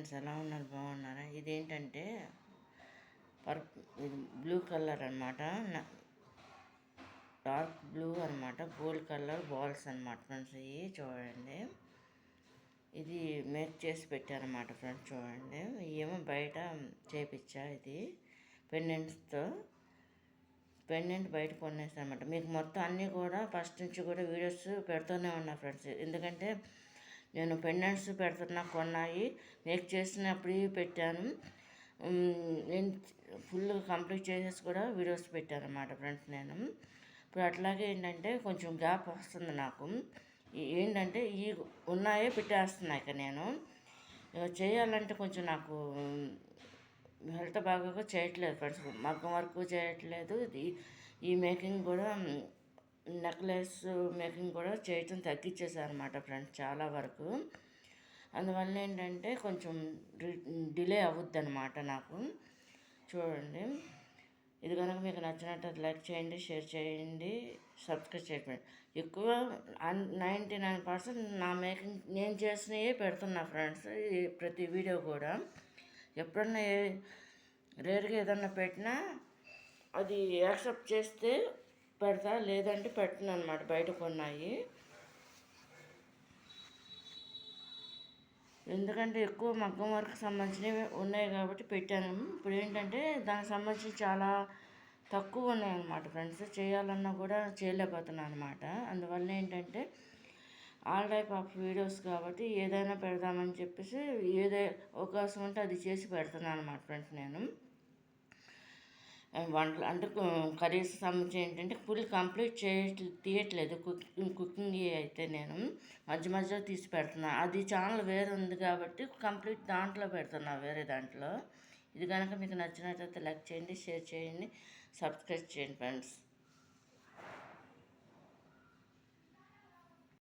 Friends, ఎలా ఉన్నారు? బాగున్నారా? ఇదేంటంటే ఇది బ్లూ కలర్ అనమాట, డార్క్ బ్లూ అనమాట, గోల్డ్ కలర్ బాల్స్ అనమాట ఫ్రెండ్స్. ఇవి చూడండి, ఇది మేక్ చేసి పెట్టారనమాట ఫ్రెండ్స్. చూడండి, ఏమో బయట చేపించా. ఇది పెండెంట్ బయట కొనేస్తాను అనమాట. మీకు మొత్తం అన్నీ కూడా ఫస్ట్ నుంచి కూడా వీడియోస్ పెడుతూనే ఉన్నా ఫ్రెండ్స్. ఎందుకంటే నేను పెండెంట్స్ పెడుతున్నా, కొన్నాయి మేక్ చేసినప్పుడు పెట్టాను. నేను ఫుల్ కంప్లీట్ చేసేసి కూడా వీడియోస్ పెట్టాను అనమాట ఫ్రెండ్స్. నేను ఇప్పుడు అట్లాగే ఏంటంటే కొంచెం గ్యాప్ వస్తుంది నాకు. ఏంటంటే ఈ ఉన్నాయే పెట్టేస్తున్నా. ఇక నేను చేయాలంటే కొంచెం నాకు హెల్త్ బాగా చేయట్లేదు ఫ్రెండ్స్. మగ్గం వర్క్ చేయట్లేదు. ఈ మేకింగ్ కూడా, నెక్లెస్ మేకింగ్ కూడా చేయటం తగ్గించేసాను అనమాట ఫ్రెండ్స్ చాలా వరకు. అందువల్ల ఏంటంటే కొంచెం డిలే అవుద్ది అనమాట నాకు. చూడండి, ఇది కనుక మీకు నచ్చినట్టు లైక్ చేయండి, షేర్ చేయండి, సబ్స్క్రైబ్ చేయండి. ఎక్కువ 99% నా మేకింగ్ నేను చేసినవే పెడుతున్నా ఫ్రెండ్స్. ప్రతి వీడియో కూడా ఎప్పుడన్నా రేర్గా ఏదన్నా పెట్టినా అది యాక్సెప్ట్ చేస్తే పెడతా, లేదంటే పెట్టను అనమాట. బయట కొన్నాయి ఎందుకంటే ఎక్కువ మగ్గం వర్క్ సంబంధించినవి ఉన్నాయి కాబట్టి పెట్టాను. ఇప్పుడు ఏంటంటే దానికి సంబంధించి చాలా తక్కువ ఉన్నాయన్నమాట ఫ్రెండ్స్. చేయాలన్నా కూడా చేయలేకపోతున్నాను అనమాట. అందువల్ల ఏంటంటే ఆల్ టైప్ ఆఫ్ వీడియోస్ కాబట్టి ఏదైనా పెడదామని చెప్పేసి అవకాశం ఉంటే అది చేసి పెడుతున్నాను అనమాట ఫ్రెండ్స్. నేను వంటలు అంటే కర్రీస్ సంబంధించి ఏంటంటే ఫుల్ కంప్లీట్ తీయట్లేదు. కుకింగ్ అయితే నేను మధ్య మధ్యలో తీసి పెడుతున్నా. అది ఛానల్ వేరే ఉంది కాబట్టి కంప్లీట్ దాంట్లో పెడుతున్నా, వేరే దాంట్లో. ఇది కనుక మీకు నచ్చినట్లయితే లైక్ చేయండి, షేర్ చేయండి, సబ్స్క్రైబ్ చేయండి ఫ్రెండ్స్.